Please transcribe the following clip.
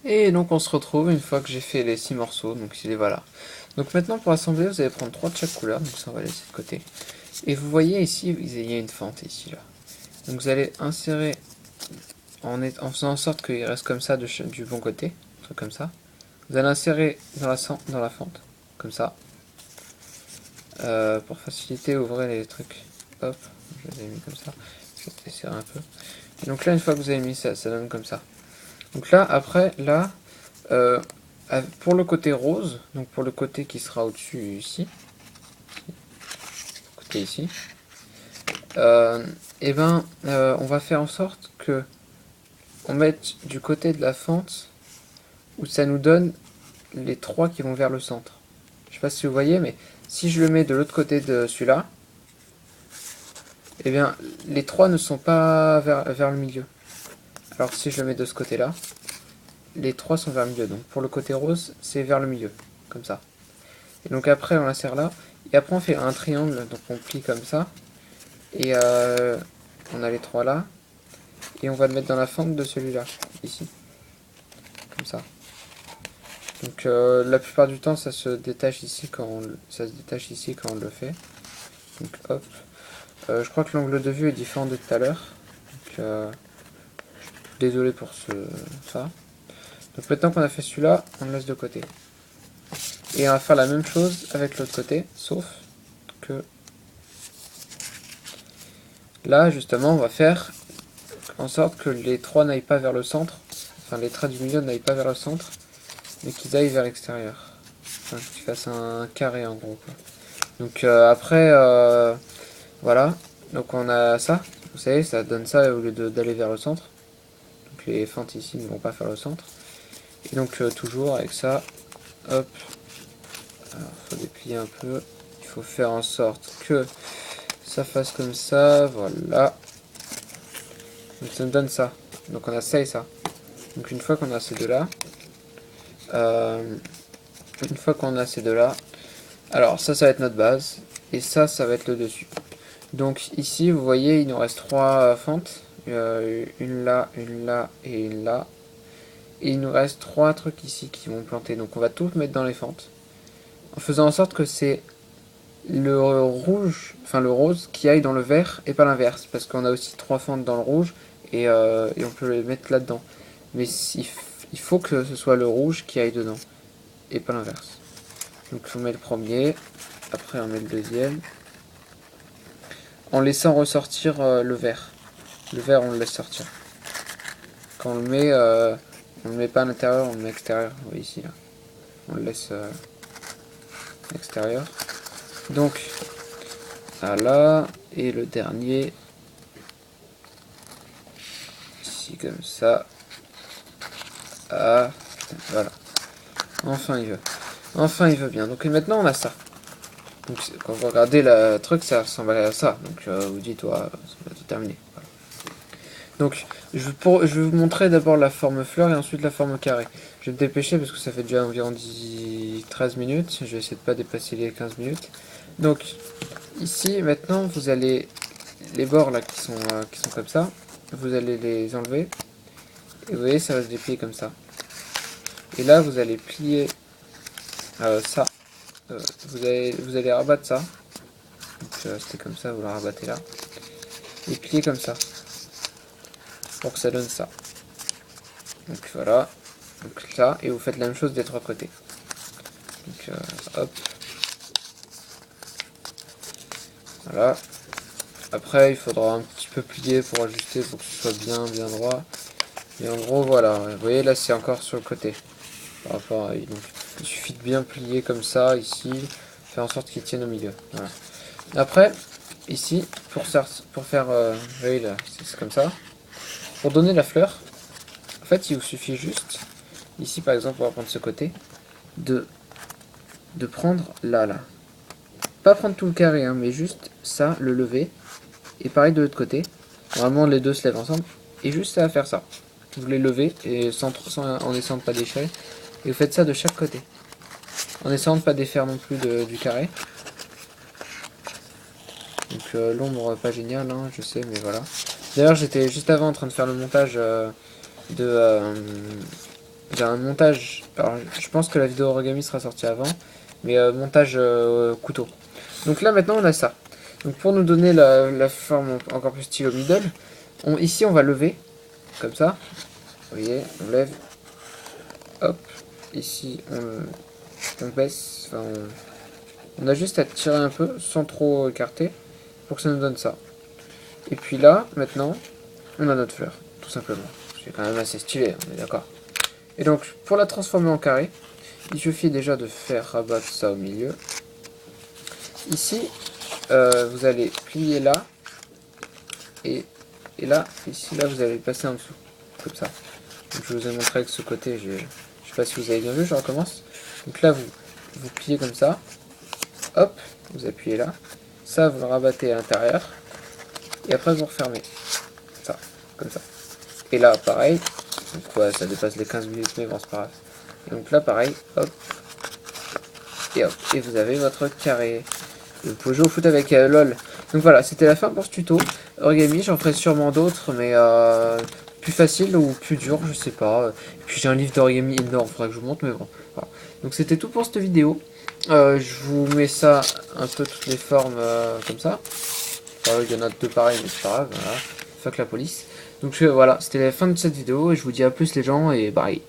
Et donc on se retrouve une fois que j'ai fait les 6 morceaux, donc il est voilà. Donc maintenant pour assembler, vous allez prendre 3 de chaque couleur, donc ça on va laisser de côté. Et vous voyez ici, il y a une fente ici là. Donc vous allez insérer en faisant en sorte qu'il reste comme ça du bon côté, un truc comme ça. Vous allez insérer dans la fente, comme ça. Pour faciliter, ouvrez les trucs. Hop, je les ai mis comme ça. Je vais desserrer un peu. Et donc là, une fois que vous avez mis ça, ça donne comme ça. Donc là, après, là, euh, pour le côté rose, donc pour le côté qui sera au-dessus ici, côté ici, et ben, on va faire en sorte que on mette du côté de la fente où ça nous donne les trois qui vont vers le centre. Je sais pas si vous voyez, mais si je le mets de l'autre côté de celui-là, eh bien, les trois ne sont pas vers le milieu. Alors si je le mets de ce côté-là, les trois sont vers le milieu. Donc pour le côté rose, c'est vers le milieu, comme ça. Et donc après, on l'insère là. Et après, on fait un triangle, donc on plie comme ça. Et on a les trois là. Et on va le mettre dans la fente de celui-là, ici. Comme ça. Donc la plupart du temps, ça se détache ici quand on le fait. Donc hop. Je crois que l'angle de vue est différent de tout à l'heure. Donc désolé pour ça. Donc maintenant qu'on a fait celui-là, on le laisse de côté. Et on va faire la même chose avec l'autre côté, sauf que là, justement, on va faire en sorte que les trois n'aillent pas vers le centre, enfin les traits du milieu n'aillent pas vers le centre, mais qu'ils aillent vers l'extérieur. Enfin, qu'ils fassent un carré en gros, quoi. Donc après, voilà. Donc on a ça, vous savez, ça donne ça au lieu d'aller vers le centre. Donc les fentes ici ne vont pas faire le centre. Et donc toujours avec ça, hop. Alors faut déplier un peu. Il faut faire en sorte que ça fasse comme ça, voilà. Donc ça me donne ça. Donc on a ça et ça. Donc une fois qu'on a ces deux-là, alors ça va être notre base, et ça va être le dessus. Donc ici, vous voyez, il nous reste trois fentes, une là et une là. Et il nous reste trois trucs ici qui vont planter. Donc on va tout mettre dans les fentes, en faisant en sorte que c'est le rouge, enfin le rose, qui aille dans le vert et pas l'inverse, parce qu'on a aussi trois fentes dans le rouge et on peut les mettre là-dedans. Mais il faut que ce soit le rouge qui aille dedans et pas l'inverse. Donc on met le premier, après on met le deuxième, en laissant ressortir le vert. Le vert on le laisse sortir. Quand on le met pas à l'intérieur, on le met à l'extérieur. Vous voyez ici là. On le laisse à l'extérieur. Donc voilà, et le dernier ici comme ça. Ah, voilà. Enfin il veut bien. Donc maintenant on a ça. Donc quand vous regardez le truc, ça ressemble à ça. Donc vous dites, ouais, c'est tout terminé. Voilà. Donc je vais vous montrer d'abord la forme fleur et ensuite la forme carré. Je vais me dépêcher parce que ça fait déjà environ 13 minutes. Je vais essayer de pas dépasser les 15 minutes. Donc ici maintenant vous allez les bords là qui sont comme ça. Vous allez les enlever. Et vous voyez ça va se déplier comme ça. Et là vous allez plier ça. Vous allez rabattre ça. Donc c'était comme ça, vous le rabattez là. Et plier comme ça. Pour que ça donne ça. Donc voilà. Donc ça. Et vous faites la même chose des trois côtés. Donc hop. Voilà. Après il faudra un petit peu plier pour ajuster pour que ce soit bien droit. Et en gros voilà. Vous voyez là c'est encore sur le côté. Par rapport à, donc, il suffit de bien plier comme ça ici. Faire en sorte qu'il tienne au milieu. Voilà. Après, ici, pour faire, vous voyez là, c'est comme ça. Pour donner la fleur, en fait, il vous suffit juste, ici par exemple, on va prendre ce côté, de prendre là. Pas prendre tout le carré, hein, mais juste ça, le lever. Et pareil de l'autre côté. Normalement, les deux se lèvent ensemble. Et juste à faire ça. Vous les levez, et en essayant de pas déchirer. Et vous faites ça de chaque côté. En essayant de pas défaire non plus du carré. Donc l'ombre pas géniale, hein, je sais, mais voilà. D'ailleurs, j'étais juste avant en train de faire le montage de j'ai un montage. Alors, je pense que la vidéo origami sera sortie avant, mais montage couteau. Donc là, maintenant, on a ça. Donc pour nous donner la forme encore plus style au middle, ici, on va lever, comme ça. Vous voyez, on lève. Hop. Ici, on baisse. Enfin, on a juste à tirer un peu, sans trop écarter, pour que ça nous donne ça. Et puis là, maintenant, on a notre fleur, tout simplement. C'est quand même assez stylé, on est d'accord. Et donc, pour la transformer en carré, il suffit déjà de faire rabattre ça au milieu. Ici, vous allez plier là, et là, ici, là, vous allez le passer en dessous, comme ça. Donc, je vous ai montré avec ce côté, je sais pas si vous avez bien vu, je recommence. Donc là, vous pliez comme ça, hop, vous appuyez là, ça, vous le rabattez à l'intérieur, et après, vous refermez, ça, comme ça. Et là, pareil, donc ouais, ça dépasse les 15 minutes, mais bon, c'est pas grave. Et donc là, pareil, hop, et vous avez votre carré. Et vous pouvez jouer au foot avec LOL. Donc voilà, c'était la fin pour ce tuto. Origami, j'en ferai sûrement d'autres, mais plus facile ou plus dur, je sais pas. Et puis j'ai un livre d'origami énorme, faudrait que je vous montre, mais bon. Voilà. Donc c'était tout pour cette vidéo. Je vous mets ça un peu toutes les formes comme ça. Enfin, il y en a deux pareils, mais c'est pas grave. Voilà. Fuck la police. Donc voilà, c'était la fin de cette vidéo et je vous dis à plus les gens et bye.